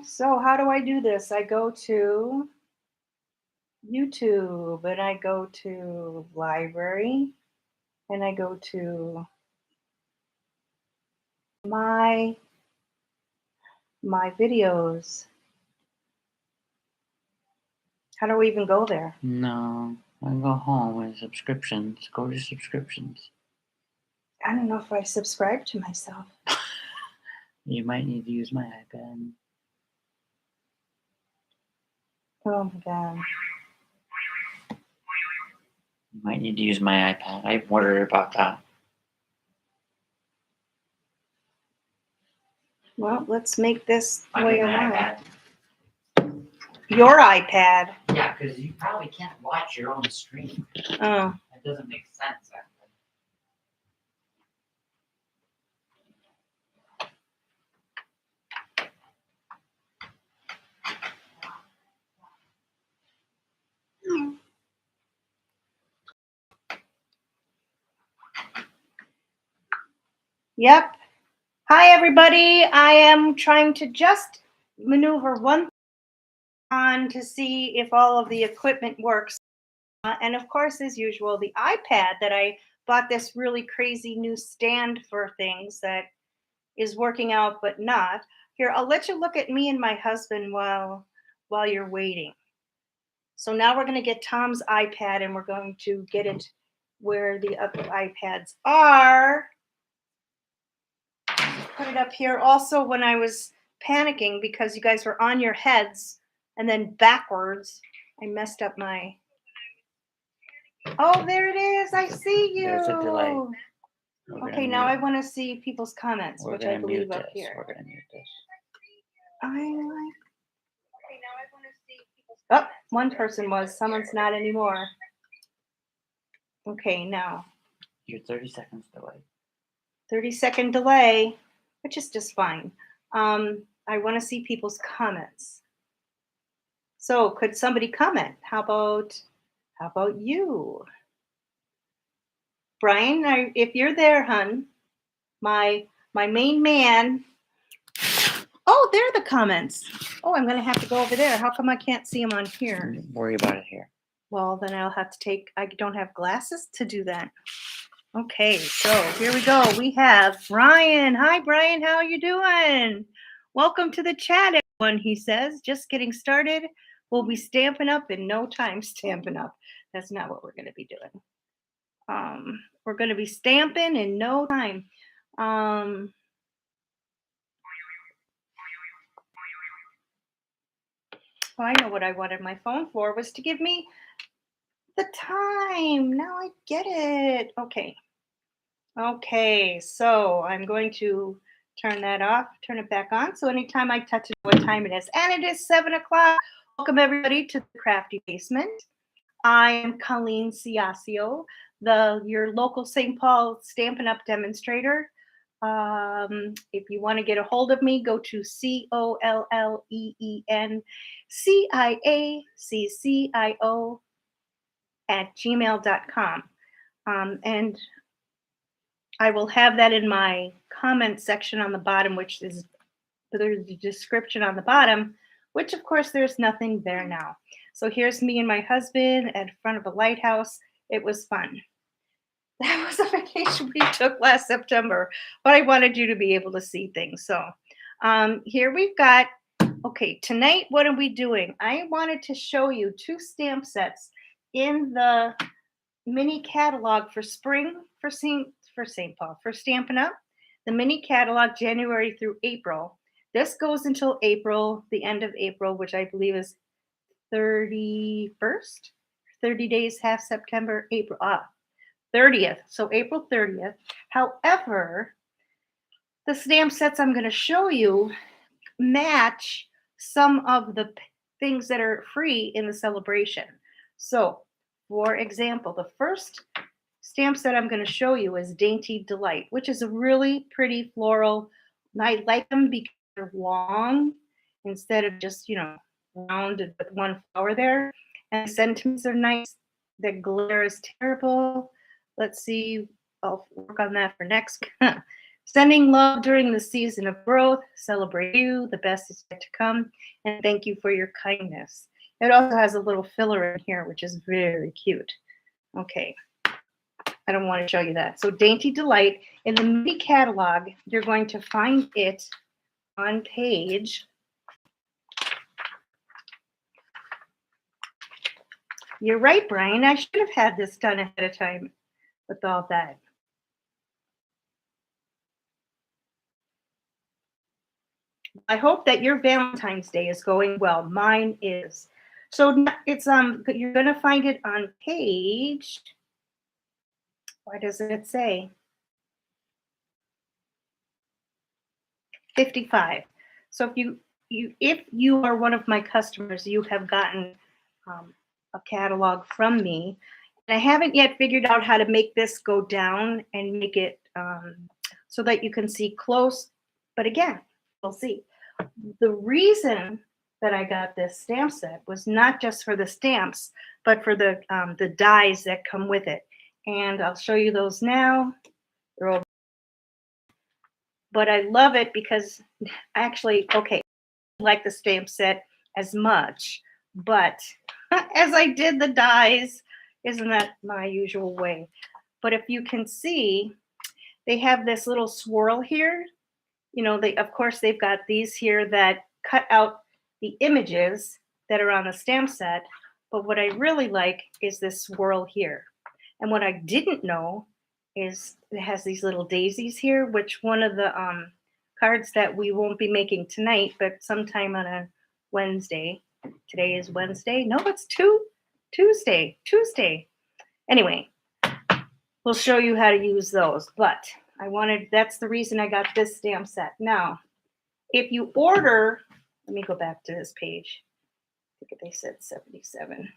So how do I do this? I go to YouTube and I go to library and I go to my videos. How do we even go there? No, I go home and subscriptions. Go to subscriptions. I don't know if I subscribe to myself. You might need to use my iPad. Oh my God. You might need to use my iPad. I worried about that. Well, let's make this the I way get I my want iPad. it. Your iPad. Yeah, because you probably can't watch your own stream. Oh. That doesn't make sense. Yep. Hi, everybody. I am trying to just maneuver one on to see if all of the equipment works. And of course, as usual, the iPad that I bought this really crazy new stand for things that is working out, but not. Here, I'll let you look at me and my husband while you're waiting. So now we're going to get Tom's iPad and we're going to get it where the other iPads are. Put it up here. Also, when I was panicking because you guys were on your heads and then backwards, I messed up my... Oh, there it is. I see you. There's a delay. Okay, now I want to see people's comments, We're which I believe up this. here. We're going to mute this. I like... Okay, now I want to see people's comments. Oh, one person was. Someone's not anymore. Okay, now. You're 30 seconds delay. 30-second delay, which is just fine. I want to see people's comments. So could somebody comment? How about you? Brian, if you're there, hun, my main man. Oh, there are the comments. Oh, I'm going to have to go over there. How come I can't see them on here? Don't worry about it here. Well, then I'll have to take, I don't have glasses to do that. Okay, so here we go. We have Brian. Hi, Brian. How are you doing? Welcome to the chat, everyone, he says. Just getting started. We'll be stamping up in no time. Stamping up. That's not what we're going to be doing. We're going to be stamping in no time. Oh, I know what I wanted my phone for was to give me the time. Now I get it. Okay. Okay, so I'm going to turn that off, turn it back on. So anytime I touch it, what time it is. And it is 7 o'clock. Welcome everybody to the Crafty Basement. I am Colleen Ciascio, your local St. Paul Stampin' Up demonstrator. If you want to get a hold of me, go to COLLENCIACCIO@gmail.com. And I will have that in my comment section on the bottom, which is there's the description on the bottom, which of course there's nothing there now. So here's me and my husband at front of a lighthouse. It was fun. That was a vacation we took last September, but I wanted you to be able to see things. So here we've got, okay, tonight, what are we doing? I wanted to show you 2 stamp sets in the mini catalog for spring for St. Paul, for Stampin' Up. The mini catalog, January through April. This goes until April, the end of April, which I believe is 31st, 30 days, half September, April, 30th. So April 30th. However, the stamp sets I'm going to show you match some of the things that are free in the celebration. So, for example, the first stamp set I'm going to show you is Dainty Delight, which is a really pretty floral. I like them because they're long instead of just, rounded with one flower there. And the sentiments are nice. The glitter is terrible. Let's see. I'll work on that for next. Sending love during the season of growth. Celebrate you. The best is yet to come. And thank you for your kindness. It also has a little filler in here, which is very cute. Okay. I don't want to show you that. So Dainty Delight, in the mini catalog, you're going to find it on page. You're right, Brian. I should have had this done ahead of time with all that. I hope that your Valentine's Day is going well. Mine is. So it's you're going to find it on page. Why doesn't it say 55? So if you are one of my customers, you have gotten a catalog from me. And I haven't yet figured out how to make this go down and make it so that you can see close. But again, we'll see. The reason that I got this stamp set was not just for the stamps, but for the dies that come with it. And I'll show you those now. They're over. But I love it because actually, okay, I like the stamp set as much, but as I did the dies, isn't that my usual way? But if you can see, they have this little swirl here. You know, of course, they've got these here that cut out the images that are on the stamp set. But what I really like is this swirl here. And what I didn't know is it has these little daisies here, which one of the cards that we won't be making tonight, but sometime on a Wednesday. Today is Wednesday. No, it's Tuesday. Anyway, we'll show you how to use those. But that's the reason I got this stamp set. Now, if you order, let me go back to this page. I think they said 77.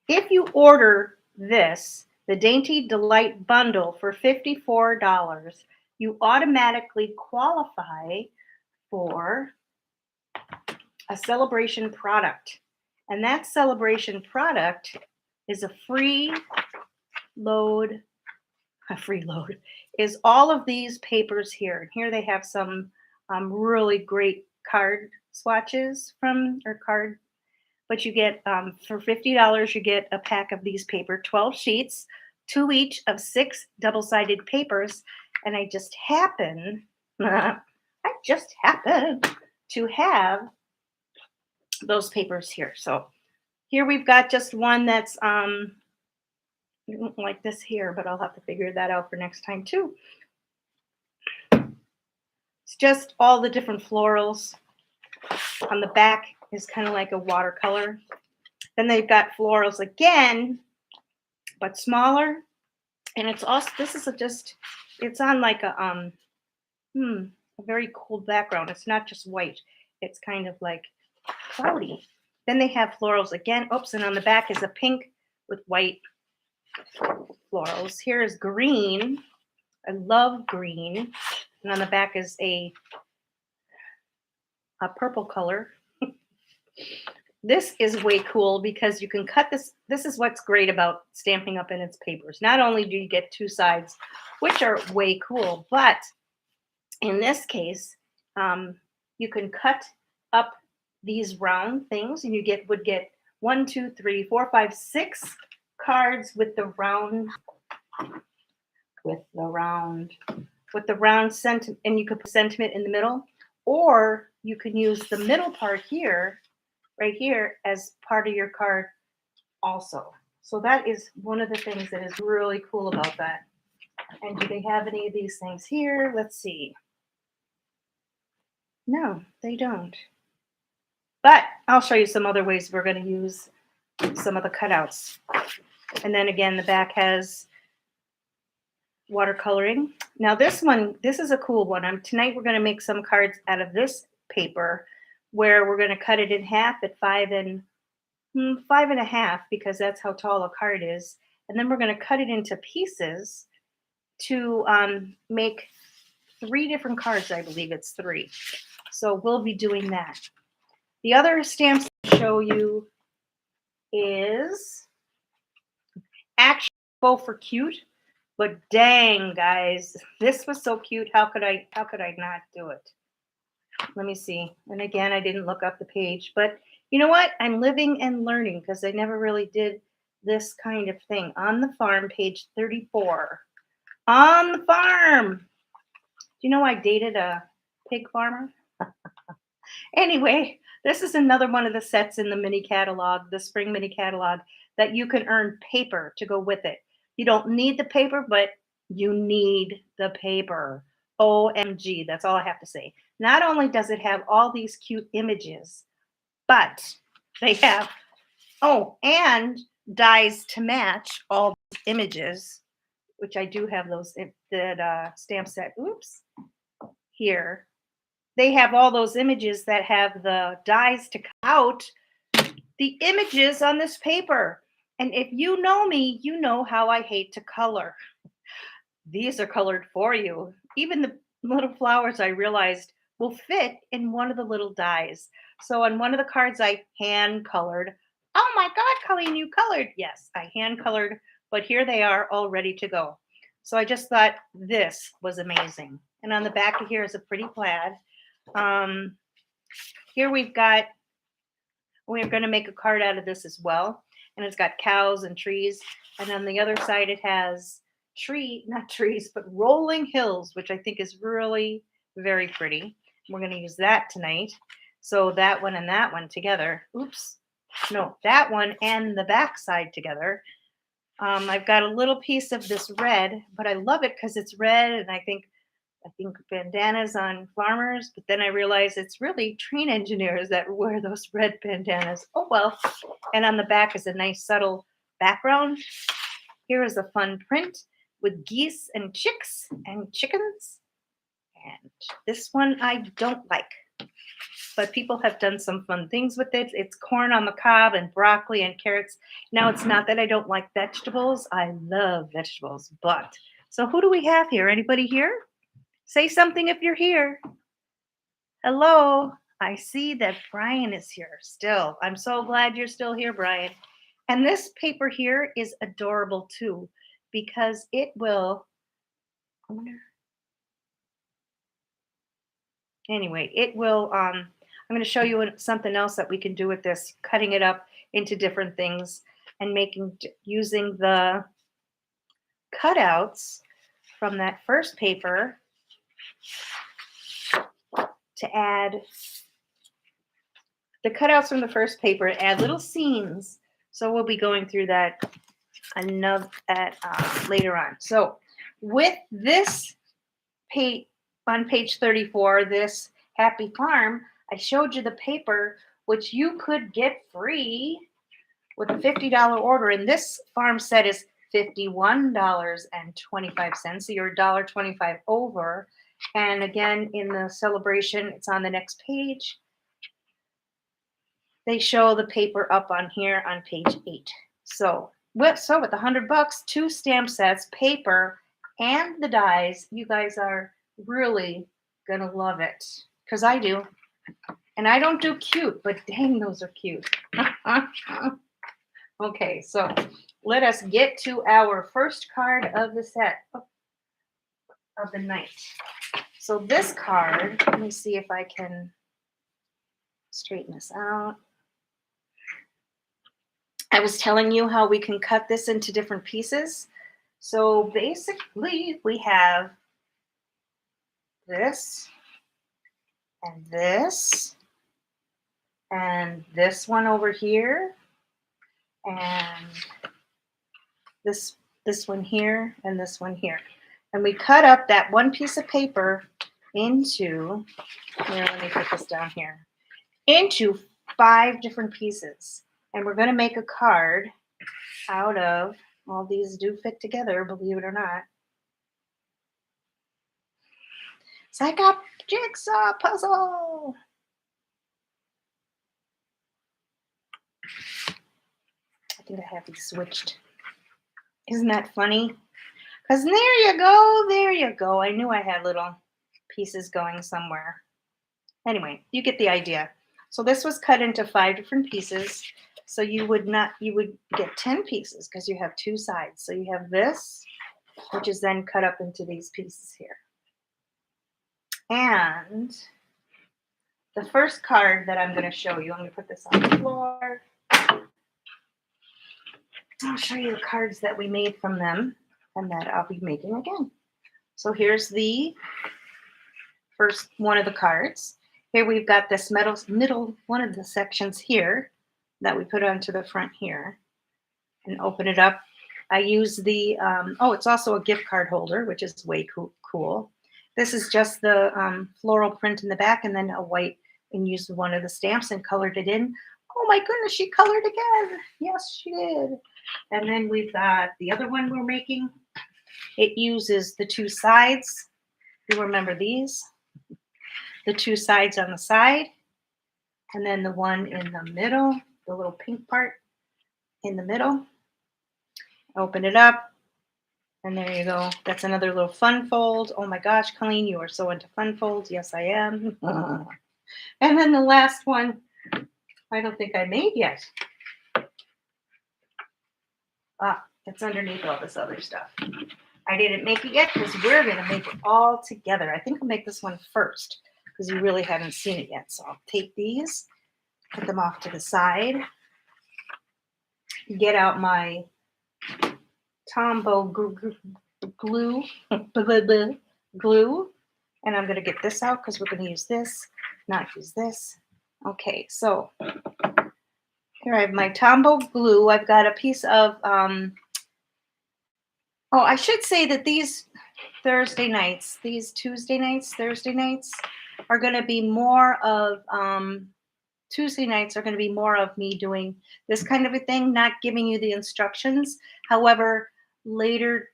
If you order this, the Dainty Delight bundle for $54, you automatically qualify for a Sale-a-Bration product. And that Sale-a-Bration product is a free load. Is all of these papers here. And here they have some really great card swatches but you get for $50, you get a pack of these paper, 12 sheets, 2 each of 6 double-sided papers. And I just happen to have those papers here. So here we've got just one that's like this here, but I'll have to figure that out for next time too. It's just all the different florals. On the back is kind of like a watercolor. Then they've got florals again, but smaller. And it's also, it's on like a very cool background. It's not just white. It's kind of like cloudy. Then they have florals again. Oops, and on the back is a pink with white florals. Here is green. I love green. And on the back is a purple color. This is way cool because you can cut this. This is what's great about Stampin' Up! In its papers. Not only do you get 2 sides, which are way cool, but in this case, you can cut up these round things and you would get 1, 2, 3, 4, 5, 6 cards with the round sentiment, and you could put sentiment in the middle, or you can use the middle part here, right here, as part of your card also. So that is one of the things that is really cool about that. And do they have any of these things here? Let's see. No, they don't. But I'll show you some other ways we're going to use some of the cutouts. And then again, the back has watercoloring. Now this is a cool one. Tonight we're going to make some cards out of this paper where we're going to cut it in half at 5 1/2 because that's how tall a card is. And then we're going to cut it into pieces to make 3 different cards. I believe it's 3. So we'll be doing that. The other stamps I'll show you is actually Go for Cute, But dang, guys, this was so cute. How could I not do it? Let me see. And again, I didn't look up the page, but you know what? I'm living and learning because I never really did this kind of thing. On the farm, page 34. On the farm. Do you know I dated a pig farmer? Anyway, this is another one of the sets in the mini catalog, the spring mini catalog, that you can earn paper to go with it. You don't need the paper, but you need the paper. OMG, that's all I have to say. Not only does it have all these cute images, but they have, oh, and dies to match all these images, which I do have those that stamp set. Oops, here. They have all those images that have the dies to cut out the images on this paper. And if you know me, you know how I hate to color. These are colored for you. Even the little flowers I realized will fit in one of the little dies. So on one of the cards I hand colored. Oh my God, Colleen, you colored. Yes, I hand colored, but here they are all ready to go. So I just thought this was amazing. And on the back of here is a pretty plaid. Here we're going to make a card out of this as well. And it's got cows and trees. And on the other side, it has not trees, but rolling hills, which I think is really very pretty. We're going to use that tonight. So that one and that one together. Oops. No, that one and the back side together. I've got a little piece of this red, but I love it because it's red. And I think bandanas on farmers, but then I realized it's really train engineers that wear those red bandanas. Oh, well. And on the back is a nice subtle background. Here is a fun print with geese and chicks and chickens. And this one I don't like, but people have done some fun things with it. It's corn on the cob and broccoli and carrots. Now, it's not that I don't like vegetables. I love vegetables, but so who do we have here? Anybody here? Say something if you're here. Hello. I see that Brian is here still. I'm so glad you're still here, Brian. And this paper here is adorable too, because it will, anyway, it will, I'm going to show you something else that we can do with this, cutting it up into different things and using the cutouts from that first paper to add the cutouts from the first paper, add little scenes. So we'll be going through that later on. So with this page on page 34, this Happy Farm, I showed you the paper which you could get free with a $50 order. And this farm set is $51.25. So you're $1.25 over. And again, in the celebration, it's on the next page. They show the paper up on here on page 8. So with $100, 2 stamp sets, paper, and the dies, you guys are really gonna love it, because I do. And I don't do cute, but dang, those are cute. Okay, so let us get to our first card of the set of the night. So this card, let me see if I can straighten this out. I was telling you how we can cut this into different pieces. So basically we have this and this one over here and this one here and this one here. And we cut up that one piece of paper into, here, let me put this down here, into 5 different pieces. And we're going to make a card out of, all these do fit together, believe it or not. It's like a jigsaw puzzle. I think I have these switched. Isn't that funny? Because there you go. I knew I had little pieces going somewhere. Anyway, you get the idea. So this was cut into 5 different pieces. So you would get 10 pieces because you have 2 sides. So you have this which is then cut up into these pieces here. And the first card that I'm going to show you, I'm going to put this on the floor. I'll show you the cards that we made from them and that I'll be making again. So here's the first one of the cards. Here we've got this middle one of the sections here that we put onto the front here and open it up. I use the, oh, it's also a gift card holder, which is way cool. This is just the floral print in the back and then a white, and used one of the stamps and colored it in. Oh my goodness, she colored again. Yes, she did. And then we've got the other one we're making. It uses the two sides. You remember these? The two sides on the side, and then the one in the middle, the little pink part in the middle. Open it up, and there you go. That's another little fun fold. Oh my gosh, Colleen, you are so into fun folds. Yes, I am. And then the last one, I don't think I made yet. Ah, it's underneath all this other stuff. I didn't make it yet because we're going to make it all together. I think I'll make this one first because you really haven't seen it yet. So I'll take these, put them off to the side, get out my Tombow glue, and I'm going to get this out because we're going to use this, not use this. Okay, so here I have my Tombow glue. I've got a piece of, oh, I should say that these Thursday nights are going to be more of, Tuesday nights are going to be more of me doing this kind of a thing, not giving you the instructions. However, later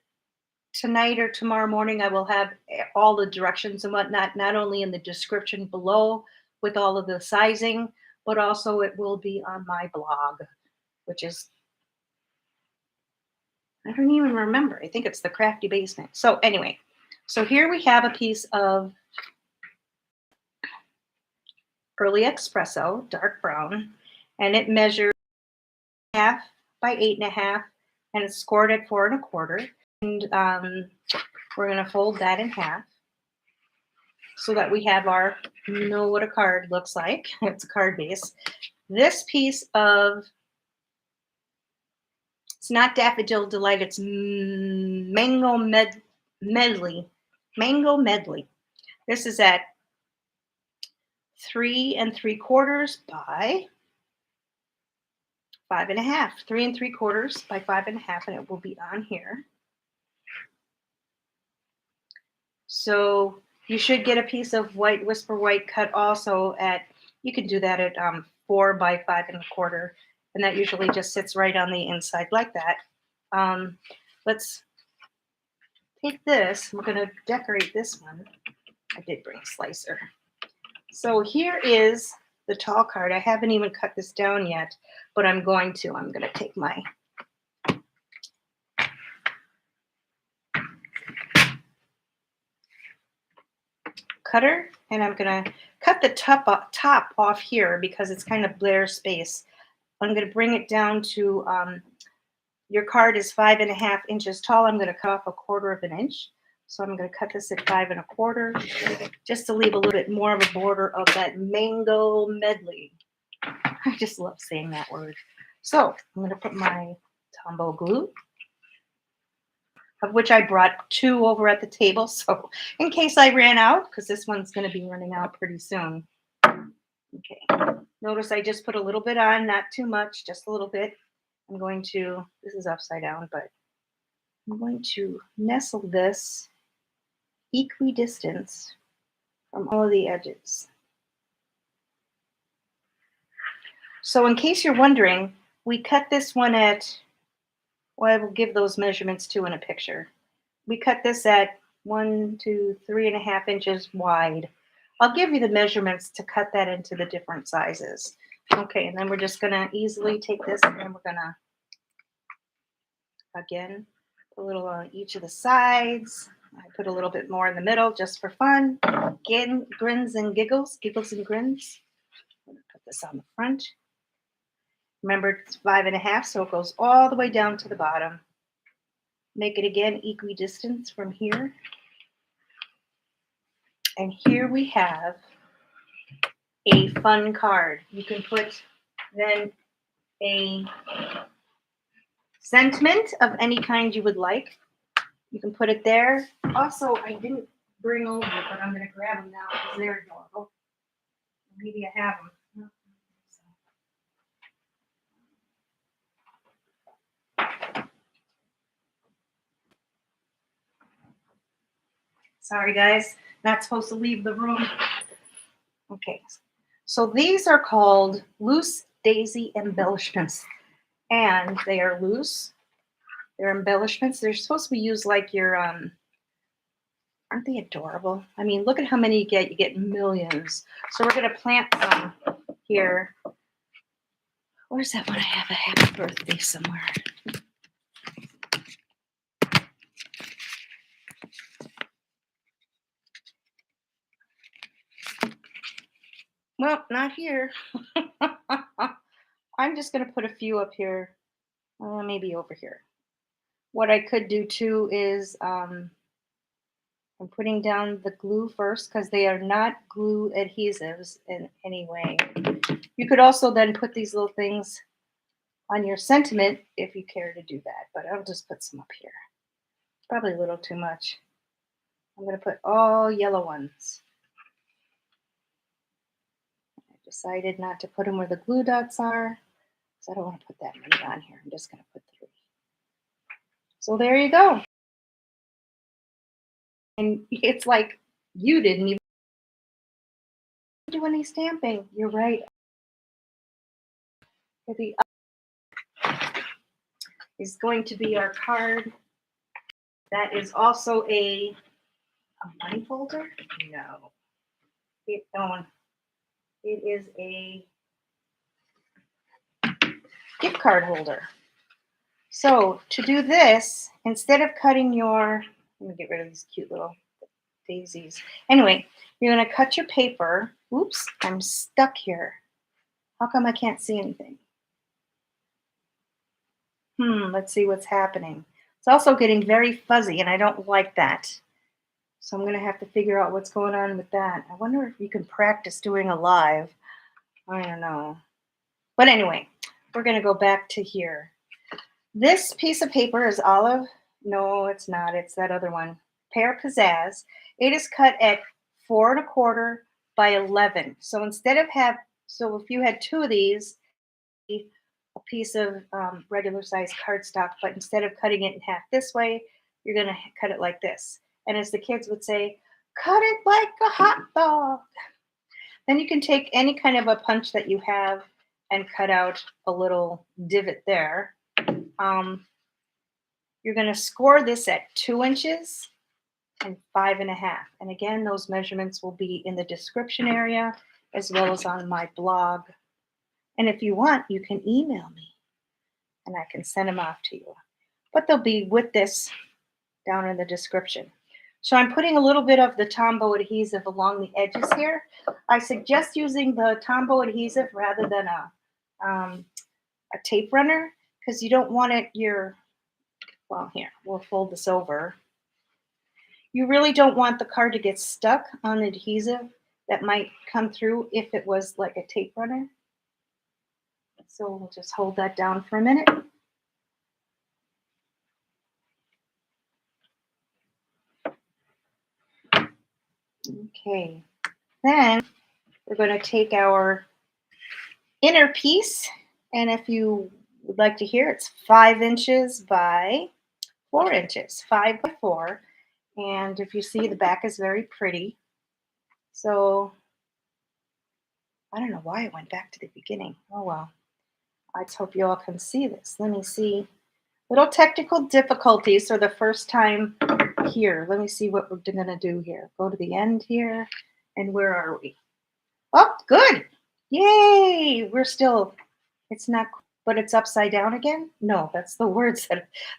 tonight or tomorrow morning, I will have all the directions and whatnot, not only in the description below with all of the sizing, but also it will be on my blog, which is, I don't even remember. I think it's the Crafty Basement. So anyway, so here we have a piece of Early Expresso, dark brown, and it measures 1/2 by 8.5, and it's scored at 4 1/4. And we're going to fold that in half so that we have our, you know what a card looks like. It's a card base. This piece of, it's not Daffodil Delight, it's Mango Medley. Mango Medley. This is at 3 3/4 by 5.5. 3 3/4 by 5.5, and it will be on here. So you should get a piece of white Whisper White cut also at, you can do that at 4 by 5 1/4, and that usually just sits right on the inside like that. Let's take this. We're going to decorate this one. I did bring a slicer. So here is the tall card. I haven't even cut this down yet, but I'm going to. I'm going to take my cutter, and I'm going to cut the top off here because it's kind of bare space. I'm going to bring it down to, your card is 5.5 inches tall. I'm going to cut off 1/4 inch. So I'm going to cut this at 5 1/4 just to leave a little bit more of a border of that mango medley. I just love saying that word. So I'm going to put my Tombow glue, of which I brought 2 over at the table. So in case I ran out, because this one's going to be running out pretty soon. Okay. Notice I just put a little bit on, not too much, just a little bit. I'm going to, this is upside down, but I'm going to nestle this equidistant from all of the edges. So in case you're wondering, we cut this one at, well, I will give those measurements too in a picture. We cut this at 1, 2, 3.5 inches wide. I'll give you the measurements to cut that into the different sizes. Okay, and then we're just gonna easily take this and then we're gonna, again, put a little on each of the sides. I put a little bit more in the middle just for fun. Again, grins and giggles and grins. I'm gonna put this on the front. Remember, it's 5.5, so it goes all the way down to the bottom. Make it again equidistant from here. And here we have a fun card. You can put then a sentiment of any kind you would like. You can put it there. Also, I didn't bring over, but I'm going to grab them now because they're adorable. Maybe I have them. Sorry, guys. Not supposed to leave the room. Okay. So these are called loose daisy embellishments. And they are loose. They're embellishments. They're supposed to be used like your, aren't they adorable? I mean, look at how many you get. You get millions. So we're going to plant some here. Where's that one? I have a happy birthday somewhere. Well, not here. I'm just going to put a few up here, maybe over here. What I could do too is I'm putting down the glue first because they are not glue adhesives in any way. You could also then put these little things on your sentiment if you care to do that, but I'll just put some up here. Probably a little too much. I'm going to put all yellow ones. I decided not to put them where the glue dots are, because I don't want to put that many on here. I'm just going to put 3. So there you go. And it's like you didn't even do any stamping. You're right. The is going to be our card. That is also a money folder? No. It is a gift card holder. So to do this, instead of cutting your, let me get rid of these cute little daisies. Anyway, you're going to cut your paper. Oops, I'm stuck here. How come I can't see anything? Let's see what's happening. It's also getting very fuzzy, and I don't like that. So I'm going to have to figure out what's going on with that. I wonder if you can practice doing a live. I don't know. But anyway, we're going to go back to here. This piece of paper is olive. No, it's not. It's that other one. Pear Pizzazz. It is cut at 4 1/4 by 11. So instead of so if you had 2 of these, a piece of regular size cardstock, but instead of cutting it in half this way, you're going to cut it like this. And as the kids would say, cut it like a hot dog. Then you can take any kind of a punch that you have and cut out a little divot there. You're going to score this at 2 inches and 5 1/2. And again, those measurements will be in the description area as well as on my blog. And if you want, you can email me and I can send them off to you. But they'll be with this down in the description. So I'm putting a little bit of the Tombow adhesive along the edges here. I suggest using the Tombow adhesive rather than a tape runner because you don't want it well, here, we'll fold this over. You really don't want the card to get stuck on the adhesive that might come through if it was like a tape runner. So we'll just hold that down for a minute. Okay, then we're going to take our inner piece, and if you would like to hear, it's 5 inches by 4 inches, 5 by 4. And if you see, the back is very pretty. So I don't know why I went back to the beginning. Oh well. I just hope you all can see this. Let me see. Little technical difficulties for the first time here. Let me see what we're going to do here. Go to the end here. And where are we? Oh, good. Yay. We're still, it's not, but it's upside down again? No, that's the words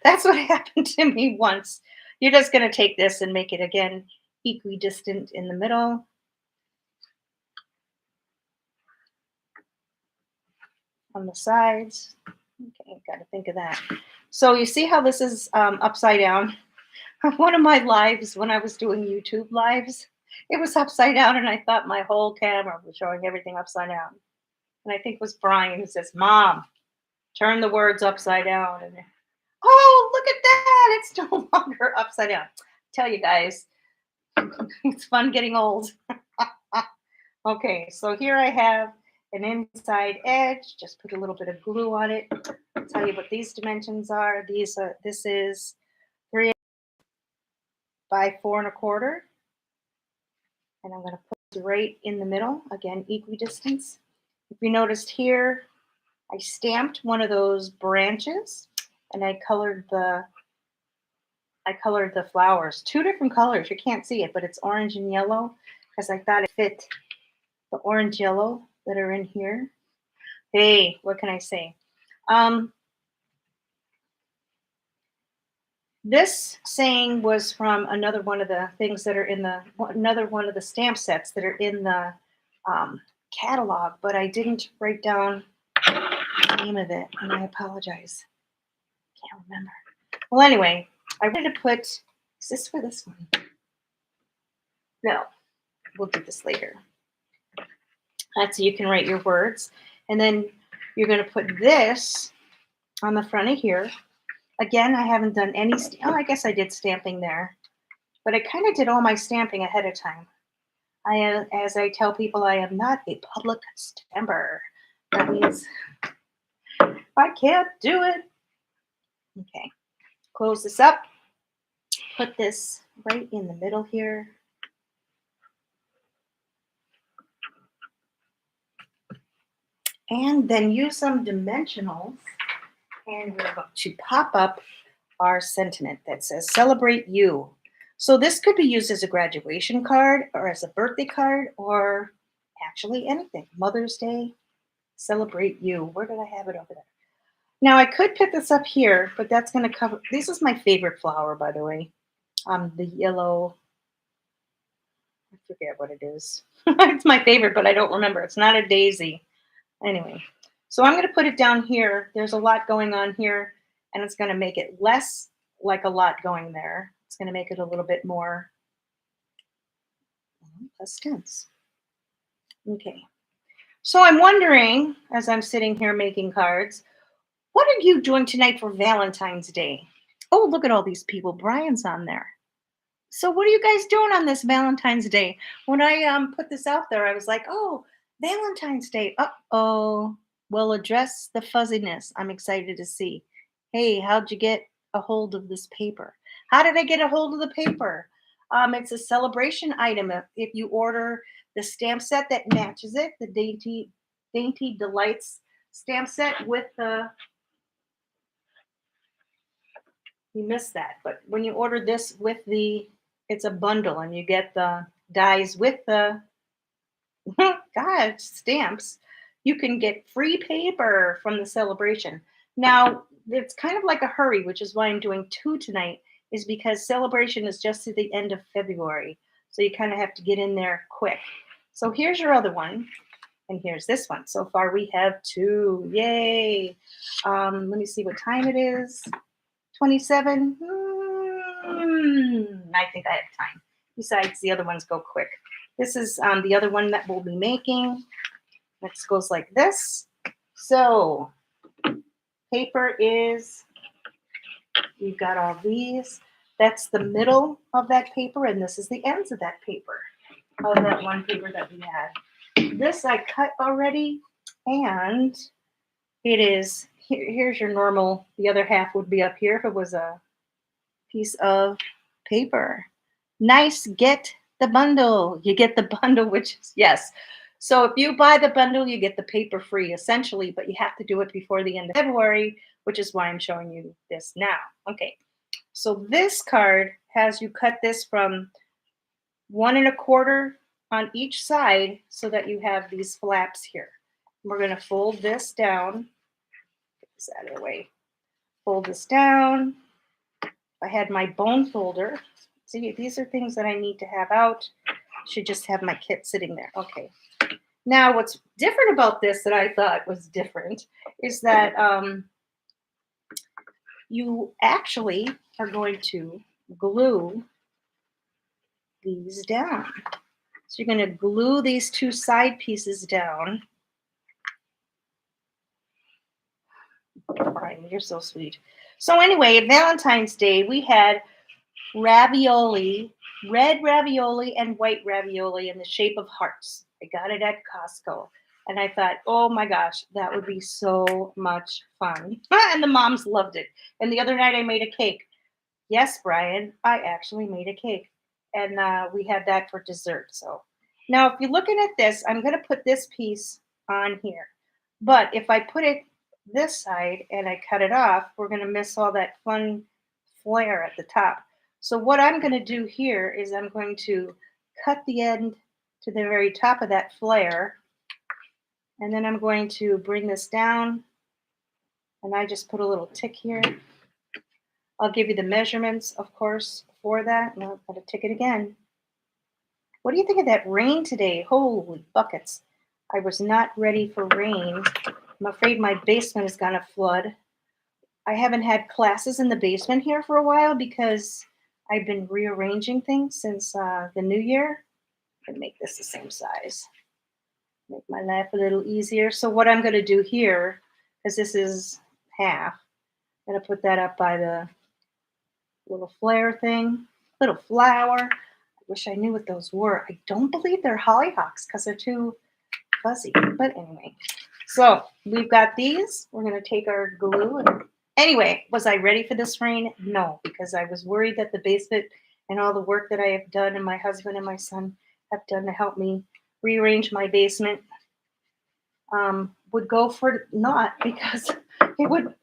that's what happened to me once. You're just going to take this and make it again equidistant in the middle. On the sides. Okay, got to think of that. So you see how this is upside down? One of my lives when I was doing YouTube lives, it was upside down, and I thought my whole camera was showing everything upside down. And I think it was Brian who says, "Mom, turn the words upside down." And oh, look at that! It's no longer upside down. Tell you guys, it's fun getting old. Okay, so here I have an inside edge. Just put a little bit of glue on it. I'll tell you what these dimensions are. This is 3 by 4 1/4, and I'm going to put it right in the middle. Again, equidistance. If you noticed here, I stamped one of those branches, and I colored the flowers. 2 different colors. You can't see it, but it's orange and yellow because I thought it fit the orange yellow that are in here. Hey, what can I say? This saying was from another one of the things that are in another one of the stamp sets that are in the catalog, but I didn't write down the name of it, and I apologize. Can't remember. Well, anyway, I wanted to put, is this for this one? No, we'll do this later. That's so you can write your words. And then you're going to put this on the front of here. Again, I haven't done any, I guess I did stamping there. But I kind of did all my stamping ahead of time. As I tell people, I am not a public stamper. That means I can't do it. Okay, close this up. Put this right in the middle here. And then use some dimensionals, and we're going to pop up our sentiment that says "Celebrate You." So this could be used as a graduation card or as a birthday card or actually anything. Mother's Day, celebrate you. Where did I have it over there? Now I could put this up here, but that's going to cover, this is my favorite flower, by the way. The yellow, I forget what it is. It's my favorite, but I don't remember. It's not a daisy. Anyway, so I'm going to put it down here. There's a lot going on here, and it's going to make it less like a lot going there. It's going to make it a little bit more less dense. Okay. So I'm wondering, as I'm sitting here making cards, what are you doing tonight for Valentine's Day? Oh, look at all these people. Brian's on there. So what are you guys doing on this Valentine's Day? When I put this out there, I was like, oh, Valentine's Day. Uh-oh. Well, address the fuzziness. I'm excited to see. Hey, how'd you get a hold of this paper? How did I get a hold of the paper? It's a celebration item. If you order the stamp set that matches it, the Dainty Delights stamp set with the, you missed that, but when you order this with the, it's a bundle, and you get the dies with the God, stamps, you can get free paper from the celebration. Now, it's kind of like a hurry, which is why I'm doing 2 tonight, is because celebration is just to the end of February. So you kind of have to get in there quick. So here's your other one, and here's this one. So far we have 2. Yay. Let me see what time it is. 27. I think I have time. Besides, the other ones go quick. This is the other one that we'll be making. Next goes like this. So paper is, you've got all these. That's the middle of that paper, and this is the ends of that paper, of that one paper that we had. This I cut already, and it is, here's your normal, the other half would be up here if it was a piece of paper. Nice, get the bundle. You get the bundle, which is, yes. So if you buy the bundle, you get the paper free, essentially, but you have to do it before the end of February, which is why I'm showing you this now. Okay, so this card has you cut this from 1 1/4 on each side so that you have these flaps here. We're going to fold this down. Get this out of the way. Fold this down. I had my bone folder. See, these are things that I need to have out. Should just have my kit sitting there. Okay. Now, what's different about this that I thought was different is that you actually are going to glue these down. So you're going to glue these two side pieces down. Brian, you're so sweet. So anyway, Valentine's Day, we had ravioli, red ravioli and white ravioli in the shape of hearts. I got it at Costco. And I thought, oh my gosh, that would be so much fun. And the moms loved it. And the other night I made a cake. Yes, Brian, I actually made a cake. And we had that for dessert. So now if you're looking at this, I'm going to put this piece on here. But if I put it this side and I cut it off, we're going to miss all that fun flare at the top. So what I'm going to do here is I'm going to cut the end to the very top of that flare. And then I'm going to bring this down. And I just put a little tick here. I'll give you the measurements, of course, for that. And I'll put a ticket again. What do you think of that rain today? Holy buckets. I was not ready for rain. I'm afraid my basement is going to flood. I haven't had classes in the basement here for a while because I've been rearranging things since the new year. I'm going to make this the same size. Make my life a little easier. So what I'm going to do here, because this is half, I'm going to put that up by the little flare thing, little flower. I wish I knew what those were. I don't believe they're hollyhocks because they're too fuzzy. But anyway, so we've got these. We're going to take our glue. And anyway, was I ready for this rain? No, because I was worried that the basement and all the work that I have done and my husband and my son have done to help me rearrange my basement would go for naught because it would,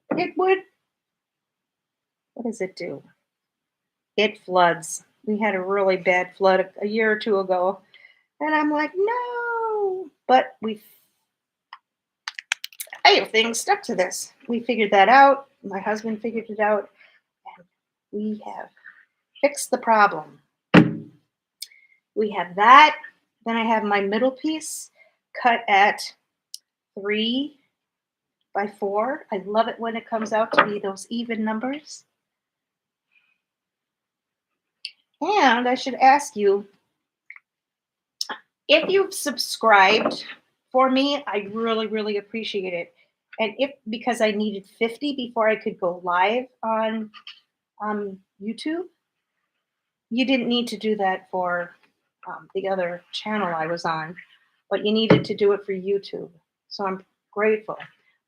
what does it do? It floods. We had a really bad flood a year or two ago. And I'm like, no. But I have things stuck to this. We figured that out. My husband figured it out. And we have fixed the problem. We have that. Then I have my middle piece cut at 3 by 4. I love it when it comes out to be those even numbers. And I should ask you, if you've subscribed for me, I really, really appreciate it. And because I needed 50 before I could go live on YouTube, you didn't need to do that for the other channel I was on, but you needed to do it for YouTube. So I'm grateful.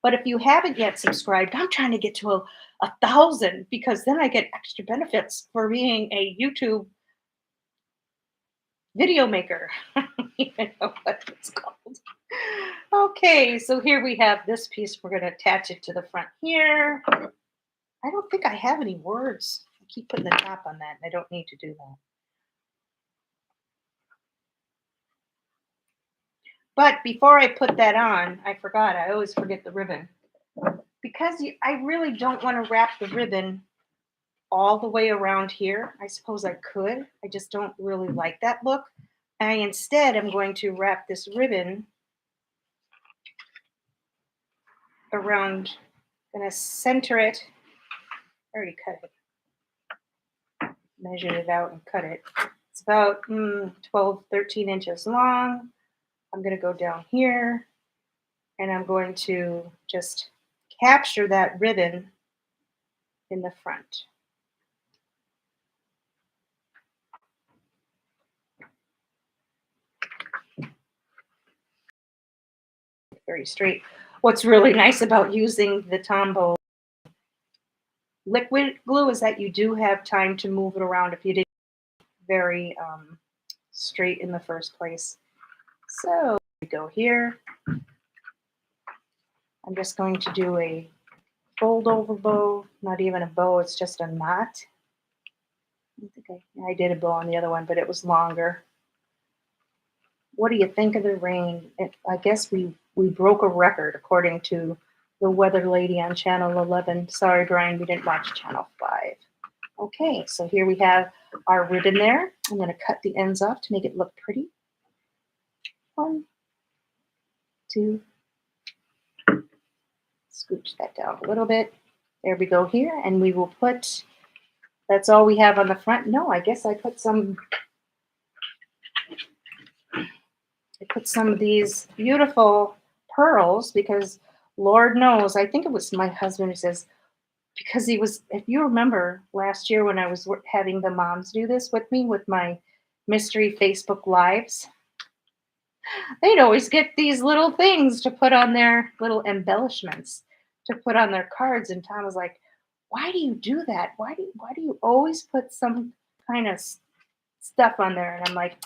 But if you haven't yet subscribed, I'm trying to get to 1,000 because then I get extra benefits for being a YouTube video maker. I don't even know what it's called. Okay, so here we have this piece. We're going to attach it to the front here. I don't think I have any words. I keep putting the top on that, and I don't need to do that. But before I put that on, I forgot. I always forget the ribbon. Because I really don't want to wrap the ribbon all the way around here. I suppose I could. I just don't really like that look. Instead, I'm going to wrap this ribbon around. I'm going to center it. I already cut it. Measured it out and cut it. It's about 12, 13 inches long. I'm going to go down here and I'm going to just capture that ribbon in the front. Very straight. What's really nice about using the Tombow liquid glue is that you do have time to move it around if you didn't very straight in the first place. So we go here. I'm just going to do a fold over bow, not even a bow, it's just a knot. I think I did a bow on the other one, but it was longer. What do you think of the rain? I guess we broke a record according to the weather lady on channel 11. Sorry, Brian, we didn't watch channel 5. Okay, so here we have our ribbon there. I'm going to cut the ends off to make it look pretty. 1, 2. Scooch that down a little bit. There we go here, and we will put, that's all we have on the front. No, I guess I put some of these beautiful pearls because Lord knows, I think it was my husband who says, because he was, if you remember last year when I was having the moms do this with me with my mystery Facebook lives, they'd always get these little things to put on their little embellishments to put on their cards. And Tom was like, why do you do that? Why do you always put some kind of stuff on there? And I'm like,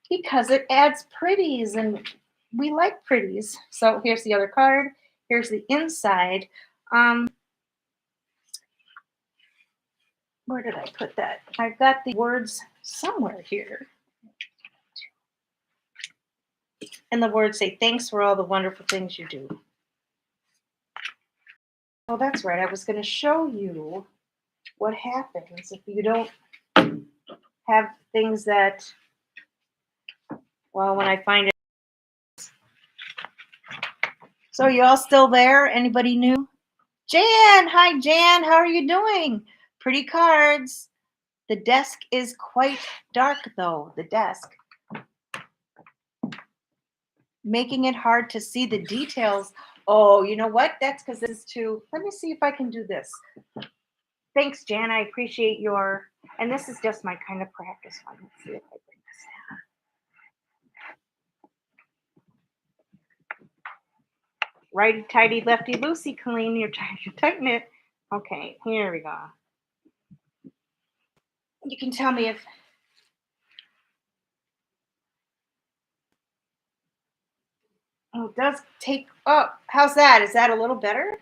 because it adds pretties and we like pretties. So here's the other card. Here's the inside. Where did I put that? I've got the words somewhere here. And the words say, thanks for all the wonderful things you do. Oh, that's right. I was going to show you what happens if you don't have things that, well, when I find it. So you all still there? Anybody new? Jan, hi Jan, how are you doing? Pretty cards. The desk is quite dark though, the desk. Making it hard to see the details. Oh, you know what? That's because this is too, let me see if I can do this. Thanks, Jan, I appreciate your, and this is just my kind of practice one. Let's see if I bring this down. Righty tighty, lefty loosey, Colleen, you're trying to tighten it. Okay, here we go. You can tell me if, oh, it does take, oh, how's that? Is that a little better?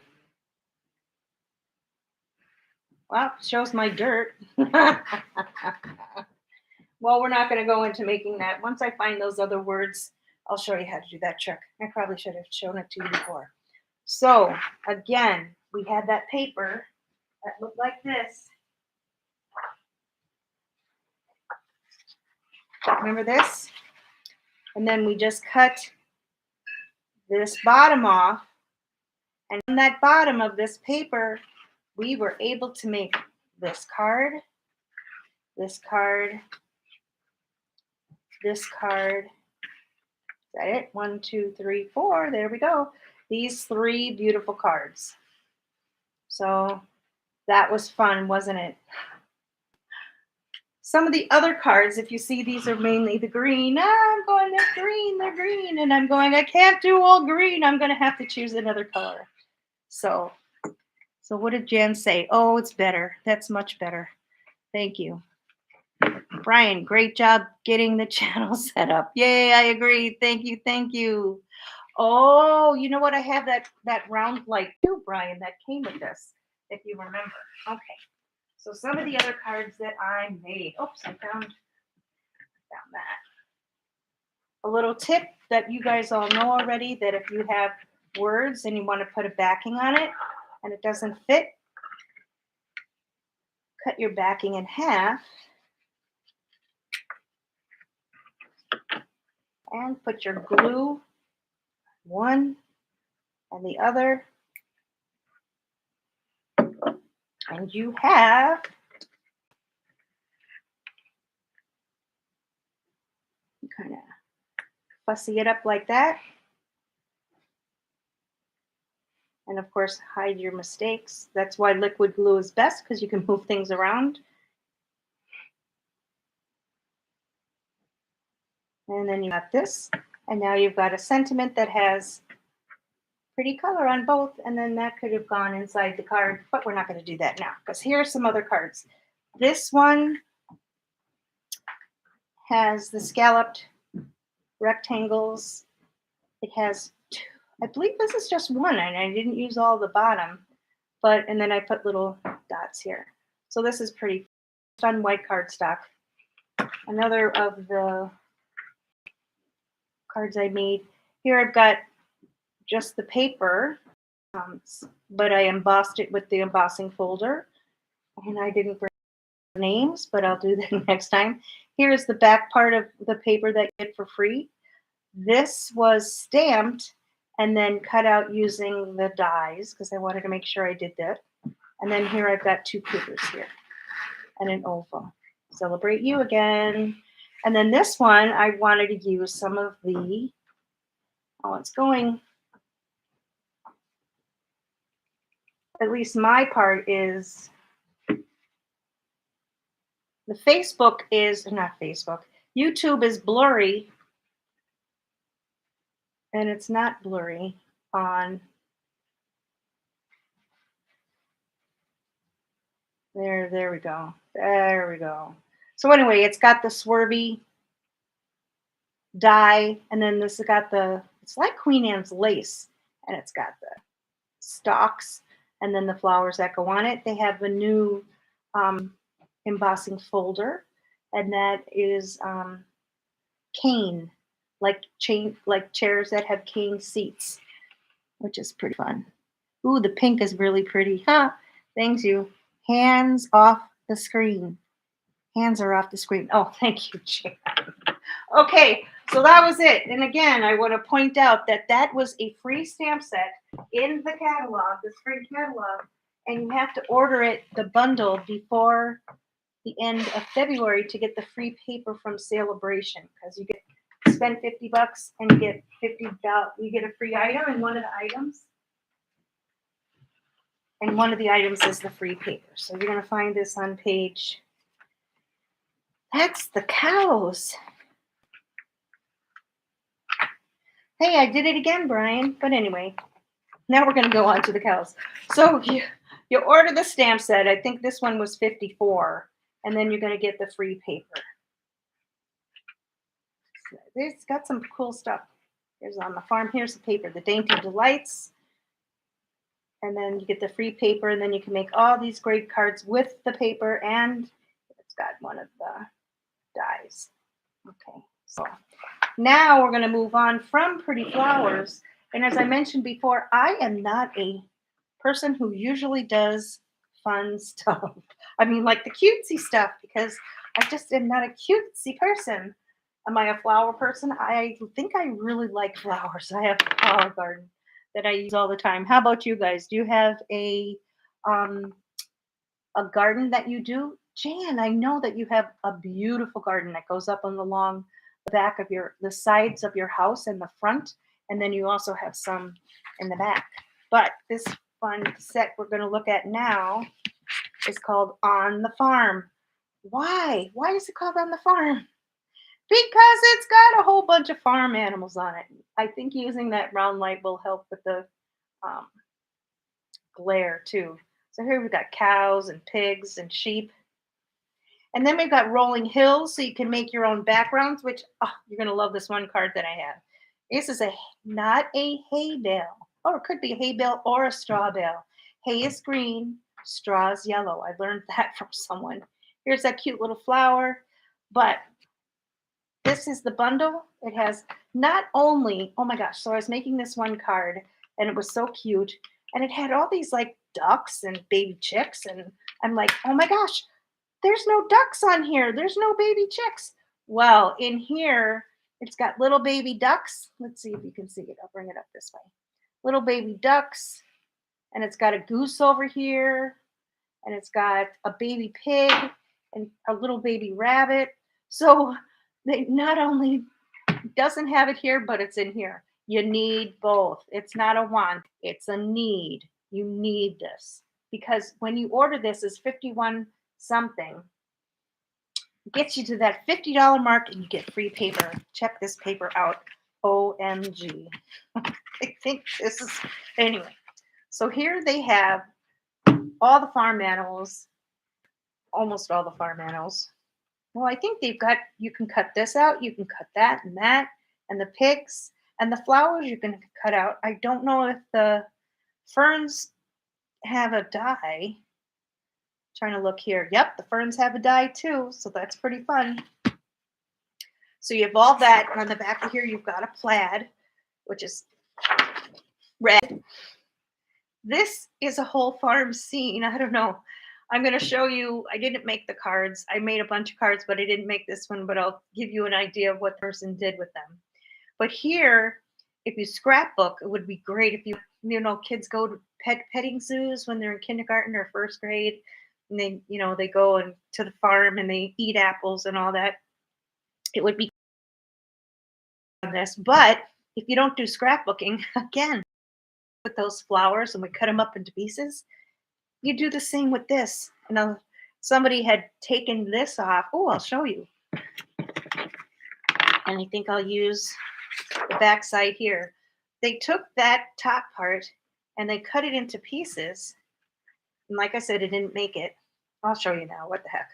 Well, shows my dirt. Well, we're not going to go into making that. Once I find those other words, I'll show you how to do that trick. I probably should have shown it to you before. So again, we had that paper that looked like this. Remember this? And then we just cut this bottom off. And on that bottom of this paper, we were able to make this card, this card, this card. Is that it? 1, 2, 3, 4. There we go. These 3 beautiful cards. So that was fun, wasn't it? Some of the other cards, if you see, these are mainly the green. I'm going, they're green. And I'm going, I can't do all green. I'm going to have to choose another color. So what did Jan say? Oh, it's better. That's much better. Thank you. Brian, great job getting the channel set up. Yay, I agree. Thank you. Thank you. Oh, you know what? I have that round light too, Brian, that came with this, if you remember. Okay. So some of the other cards that I made. Oops, I found that. A little tip that you guys all know already, that if you have words and you want to put a backing on it and it doesn't fit, cut your backing in half and put your glue one and the other, and you have kind of fussy it up like that. And of course, hide your mistakes. That's why liquid glue is best, because you can move things around. And then you got this, and now you've got a sentiment that has pretty color on both, and then that could have gone inside the card, but we're not going to do that now, because here are some other cards. This one has the scalloped rectangles. It has two, I believe this is just one, and I didn't use all the bottom, and then I put little dots here. So this is pretty on white cardstock. Another of the cards I made. Here I've got just the paper, but I embossed it with the embossing folder, and I didn't bring names, but I'll do that next time. Here's the back part of the paper that you get for free. This was stamped and then cut out using the dies, because I wanted to make sure I did that. And then here I've got 2 papers here and an oval. Celebrate you again. And then this one, I wanted to use some of the, oh, it's going, at least my part is, the Facebook is, not Facebook, YouTube is blurry. And it's not blurry on, there we go. There we go. So anyway, it's got the swervy die, and then this has got the, it's like Queen Anne's lace, and it's got the stalks, and then the flowers that go on it. They have a new embossing folder, and that is cane, like chairs that have cane seats, which is pretty fun. Ooh, the pink is really pretty. Huh? Thanks you. Hands off the screen. Hands are off the screen. Oh, thank you, Jan. Okay, so that was it. And again, I want to point out that that was a free stamp set in the catalog, the spring catalog, and you have to order it, the bundle, before the end of February to get the free paper from Sale-a-Bration, because you get spend $50 and you get $50. You get a free item, and one of the items. And one of the items is the free paper. So you're going to find this on page. That's the cows. Hey, I did it again, Brian. But anyway, now we're going to go on to the cows. So you order the stamp set. I think this one was $54. And then you're going to get the free paper. It's got some cool stuff. Here's on the farm. Here's the paper, the Dainty Delights. And then you get the free paper, and then you can make all these great cards with the paper, and it's got one of the dies. Okay, so now we're going to move on from pretty flowers. And as I mentioned before, I am not a person who usually does fun stuff. I mean, like the cutesy stuff, because I just am not a cutesy person. Am I a flower person? I think I really like flowers. I have a flower garden that I use all the time. How about you guys? Do you have a garden that you do? Jan, I know that you have a beautiful garden that goes up on the back of the sides of your house and the front, and then you also have some in the back. But this fun set we're going to look at now is called On the Farm. Why? Why is it called On the Farm? Because it's got a whole bunch of farm animals on it. I think using that round light will help with the glare too. So here we've got cows and pigs and sheep. And then we've got rolling hills, so you can make your own backgrounds, which you're going to love this one card that I have. This is not a hay bale. Oh, it could be a hay bale or a straw bale. Hay is green, straw is yellow. I learned that from someone. Here's that cute little flower. But this is the bundle. It has not only, oh my gosh, so I was making this one card, and it was so cute. And it had all these like ducks and baby chicks. And I'm like, oh my gosh, there's no ducks on here. There's no baby chicks. Well, in here, it's got little baby ducks. Let's see if you can see it. I'll bring it up this way. Little baby ducks. And it's got a goose over here. And it's got a baby pig and a little baby rabbit. So they not only doesn't have it here, but it's in here. You need both. It's not a want. It's a need. You need this. Because when you order this, is 51 something, gets you to that $50 mark, and you get free paper. Check this paper out. OMG. I think this is, anyway. So here they have all the farm animals, almost all the farm animals. Well, I think they've got, you can cut this out, you can cut that, and the pigs, and the flowers you can cut out. I don't know if the ferns have a die. Trying to look here. Yep, the ferns have a die too, so that's pretty fun. So you have all that, and on the back of here you've got a plaid, which is red. This is a whole farm scene. I don't know. I'm going to show you. I didn't make the cards. I made a bunch of cards, but I didn't make this one, but I'll give you an idea of what the person did with them. But here, if you scrapbook, it would be great if you know, kids go petting zoos when they're in kindergarten or first grade, and they, they go and to the farm and they eat apples and all that. It would be on this, but if you don't do scrapbooking, again, with those flowers and we cut them up into pieces, you do the same with this. And somebody had taken this off. Oh, I'll show you. And I think I'll use the back side here. They took that top part and they cut it into pieces. And like I said, it didn't make it. I'll show you now. What the heck?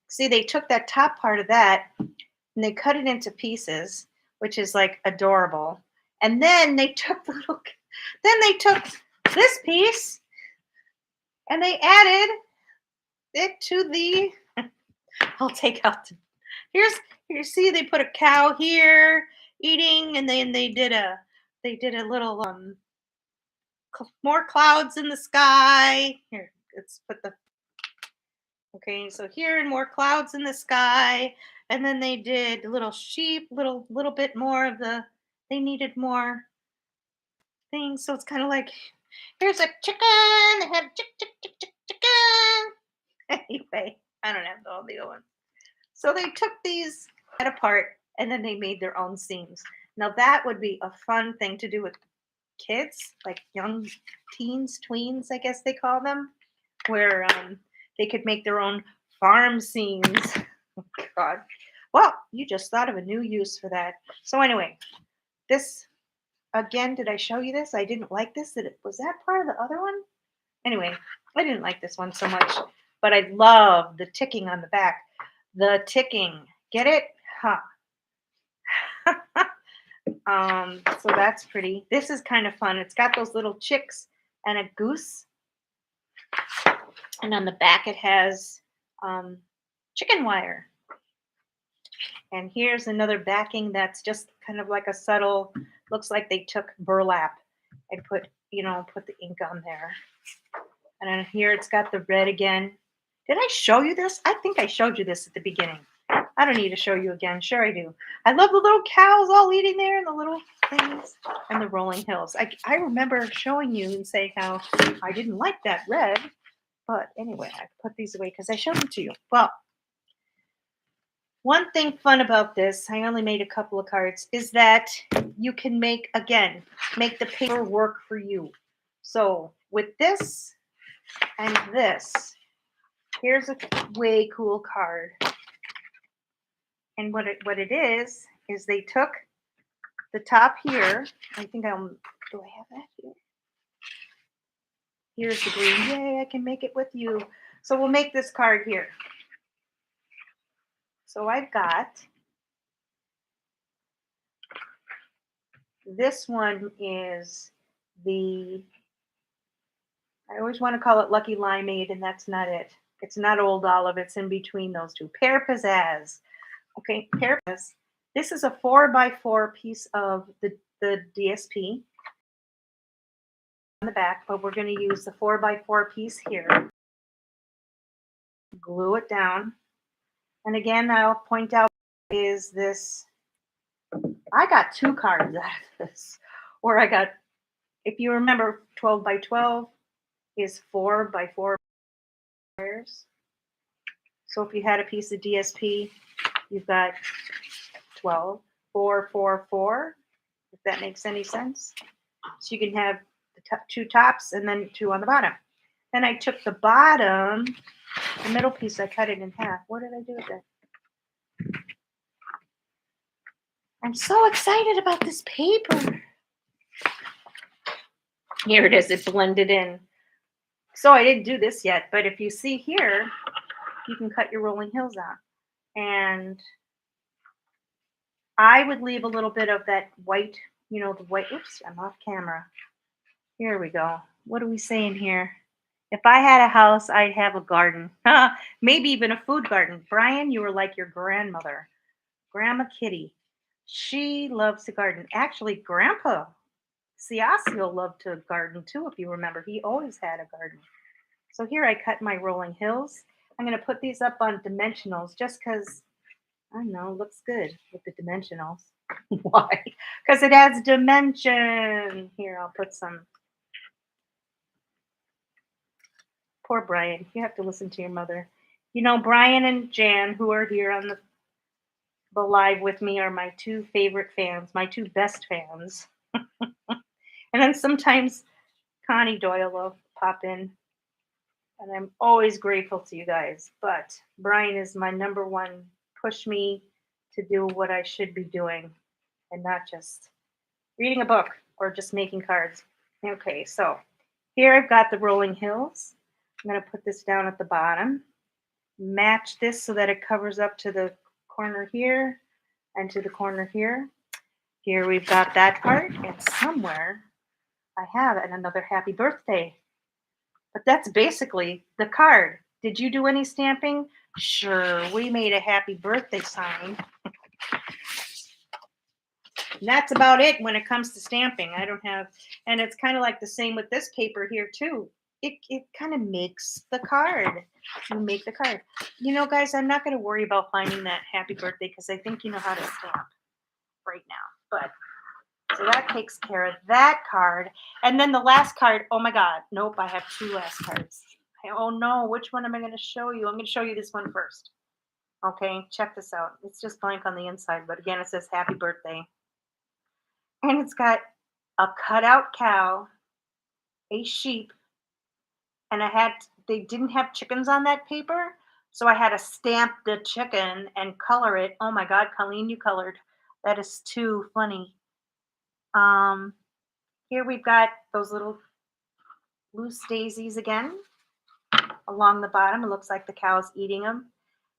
See, they took that top part of that and they cut it into pieces, which is like adorable. And then they took this piece and they added it to the, I'll take out the, here, see, they put a cow here eating, and then they did a little more clouds in the sky. Here, let's put the, okay, so here, and more clouds in the sky. And then they did little sheep, little bit more of the, they needed more things. So it's kind of like, here's a chicken, they have chicken. Anyway, I don't have all the other ones. So they took these apart and then they made their own seams. Now that would be a fun thing to do with kids, like young teens, tweens, I guess they call them, where they could make their own farm seams. Oh, God. Well, you just thought of a new use for that. So anyway, this, again, did I show you this? I didn't like this. Was that part of the other one? Anyway, I didn't like this one so much, but I love the ticking on the back. The ticking. Get it? Huh. So that's pretty. This is kind of fun. It's got those little chicks and a goose. And on the back it has chicken wire. And here's another backing that's just kind of like a subtle, looks like they took burlap and put the ink on there. And then here it's got the red again. Did I show you this? I think I showed you this at the beginning. I don't need to show you again. Sure I do. I love the little cows all eating there and the little things and the rolling hills. I remember showing you and saying how I didn't like that red. But anyway, I put these away because I showed them to you. Well, one thing fun about this, I only made a couple of cards, is that you can make the paper work for you. So with this and this, here's a way cool card. And what it is they took the top here. I think do I have that here? Here's the green. Yay, I can make it with you. So we'll make this card here. So I've got, this one is I always want to call it Lucky Limeade, and that's not it. It's not Old Olive. It's in between those two. Pear Pizzazz. Okay, Pear Pizzazz. This is a 4x4 piece of the DSP on the back, but we're going to use the 4x4 piece here. Glue it down. And again, I'll point out is this, I got 2 cards out of this. Or I got, if you remember, 12x12 is 4x4 squares. So if you had a piece of DSP, you've got 12, 4, 4, 4, if that makes any sense. So you can have the 2 tops and then 2 on the bottom. Then I took the bottom, the middle piece, I cut it in half. What did I do with it? I'm so excited about this paper. Here it is. It blended in. So I didn't do this yet, but if you see here, you can cut your rolling hills out. And I would leave a little bit of that white, the white. Oops, I'm off camera. Here we go. What are we saying here? If I had a house, I'd have a garden. Maybe even a food garden. Brian, you were like your grandmother. Grandma Kitty. She loves to garden. Actually, Grandpa Ciascio loved to garden too, if you remember. He always had a garden. So here I cut my rolling hills. I'm going to put these up on dimensionals just because, I don't know, looks good with the dimensionals. Why? Because it adds dimension. Here, I'll put some Poor Brian. You have to listen to your mother. You know, Brian and Jan, who are here on the live with me, are my two favorite fans, my two best fans. And then sometimes Connie Doyle will pop in, and I'm always grateful to you guys. But Brian is my number one push me to do what I should be doing and not just reading a book or just making cards. Okay, so here I've got the rolling hills. I'm going to put this down at the bottom, match this so that it covers up to the corner here and to the corner here. Here we've got that part, and somewhere I have another happy birthday. But that's basically the card. Did you do any stamping? Sure, we made a happy birthday sign. And that's about it when it comes to stamping. I don't have, and it's kind of like the same with this paper here too. It kind of makes the card. You make the card. You know, guys, I'm not going to worry about finding that happy birthday because I think you know how to stamp right now. But so that takes care of that card. And then the last card, oh my God, nope, I have two last cards. Oh no, which one am I going to show you? I'm going to show you this one first. Okay, check this out. It's just blank on the inside, but again, it says happy birthday. And it's got a cutout cow, a sheep, and they didn't have chickens on that paper, so I had to stamp the chicken and color it. Oh my God, Colleen, you colored. That is too funny. Here we've got those little loose daisies again along the bottom. It looks like the cow's eating them.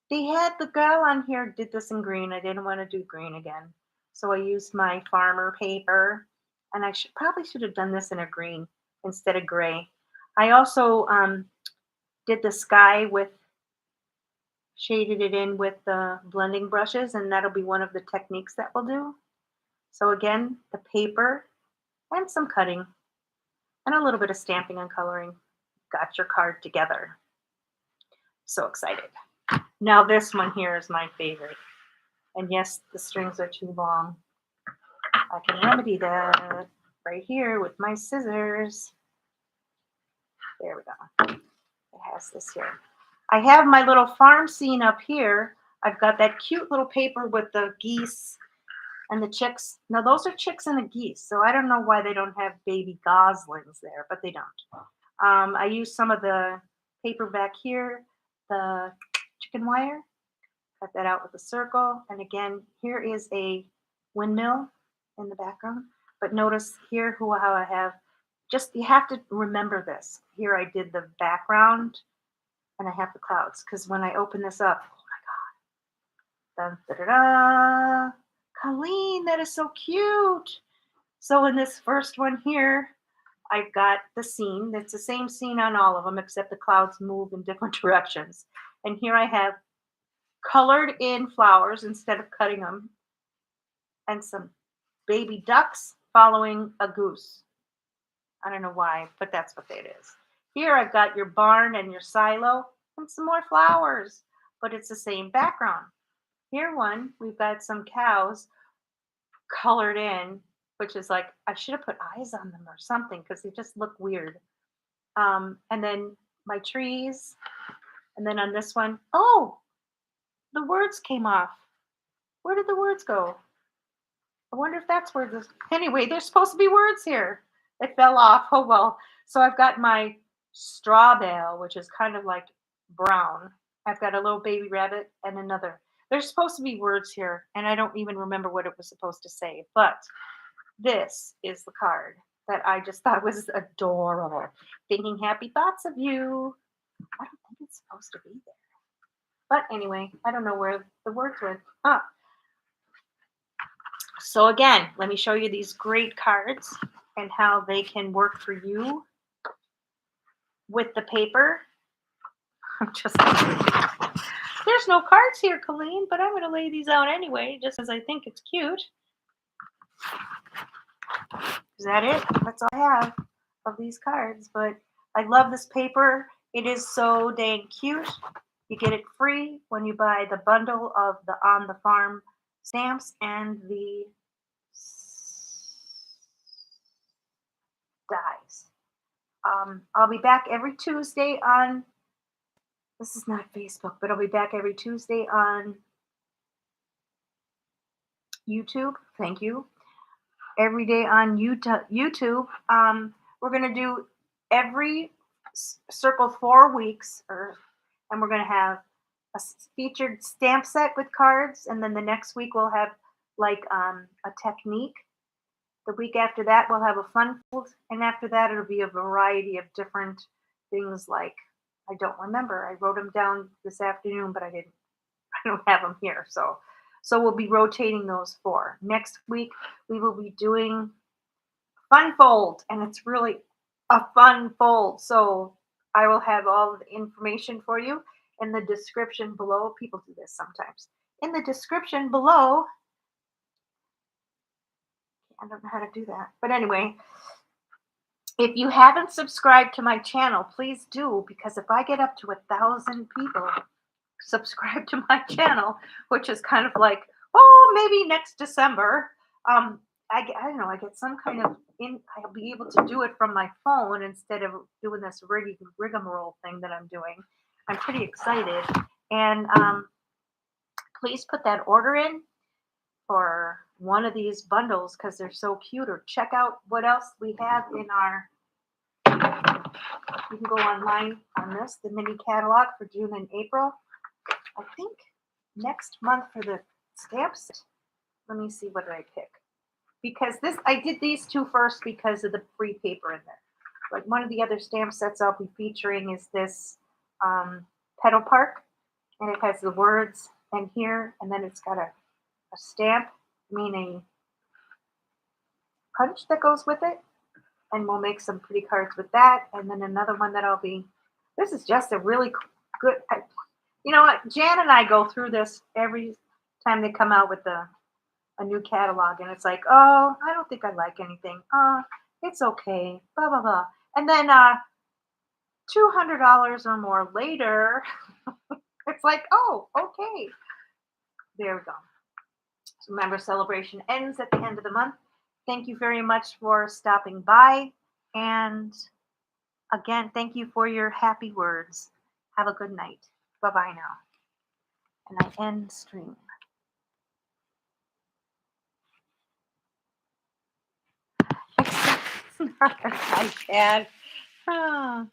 They had the girl on here did this in green. I didn't want to do green again, so I used my farmer paper, and I probably should have done this in a green instead of gray. I also did the sky with shaded it in with the blending brushes, and that'll be one of the techniques that we'll do. So again, the paper and some cutting and a little bit of stamping and coloring. Got your card together. So excited. Now this one here is my favorite. And yes, the strings are too long. I can remedy that right here with my scissors. There we go. It has this here. I have my little farm scene up here. I've got that cute little paper with the geese and the chicks. Now those are chicks and the geese, so I don't know why they don't have baby goslings there, but they don't. I use some of the paper back here, the chicken wire. Cut that out with a circle. And again, here is a windmill in the background. But notice here how I have, just you have to remember this. Here I did the background and I have the clouds, because when I open this up, oh my God. Dun, da, da, da. Colleen, that is so cute. So in this first one here, I've got the scene. It's the same scene on all of them, except the clouds move in different directions. And here I have colored in flowers instead of cutting them, and some baby ducks following a goose. I don't know why, but that's what it is. Here I've got your barn and your silo and some more flowers, but it's the same background. Here we've got some cows colored in, which is like, I should have put eyes on them or something because they just look weird. And then my trees. And then on this one, oh, the words came off. Where did the words go? I wonder if that's where this. Anyway, there's supposed to be words here. It fell off. Oh well. So I've got my straw bale, which is kind of like brown. I've got a little baby rabbit and another. There's supposed to be words here, and I don't even remember what it was supposed to say. But this is the card that I just thought was adorable. Thinking happy thoughts of you. I don't think it's supposed to be there. But anyway, I don't know where the words went. So again, let me show you these great cards and how they can work for you with the paper. I'm just there's no cards here, Colleen, but I'm going to lay these out anyway, just as I think it's cute. Is that it? That's all I have of these cards, but I love this paper. It is so dang cute. You get it free when you buy the bundle of the On the Farm stamps and the dies. I'll be back every Tuesday on, this is not Facebook, but I'll be back every Tuesday on YouTube. Thank you. Every day on YouTube. We're going to do every circle 4 weeks, and we're going to have a featured stamp set with cards, and then the next week we'll have like a technique. The week after that we'll have a fun fold, and after that it'll be a variety of different things. Like, I don't remember. I wrote them down this afternoon, but I don't have them here. So we'll be rotating those 4. Next week we will be doing fun fold, and it's really a fun fold. So I will have all the information for you in the description below. People do this sometimes. In the description below, I don't know how to do that. But anyway, if you haven't subscribed to my channel, please do, because if I get up to 1,000 people subscribe to my channel, which is kind of like, oh, maybe next December, I don't know, I get some kind of I'll be able to do it from my phone instead of doing this rigmarole thing that I'm doing. I'm pretty excited. And please put that order in for one of these bundles because they're so cute. Or check out what else we have in our, you can go online on this, the mini catalog for June and April. I think next month for the stamps, let me see, what did I pick? Because I did these 2 first because of the free paper in there. Like, one of the other stamp sets I'll be featuring is this Petal Park, and it has the words in here, and then it's got a stamp, meaning punch, that goes with it, and we'll make some pretty cards with that. And then another one that this is just a really good, you know what, Jan and I go through this every time they come out with a new catalog, and it's like, oh, I don't think I like anything. It's okay, blah, blah, blah. And then $200 or more later, it's like, oh, okay. There we go. So remember, Sale-a-Bration ends at the end of the month. Thank you very much for stopping by. And again, thank you for your happy words. Have a good night. Bye-bye now. And I end stream. Except it's not an iPad. Oh.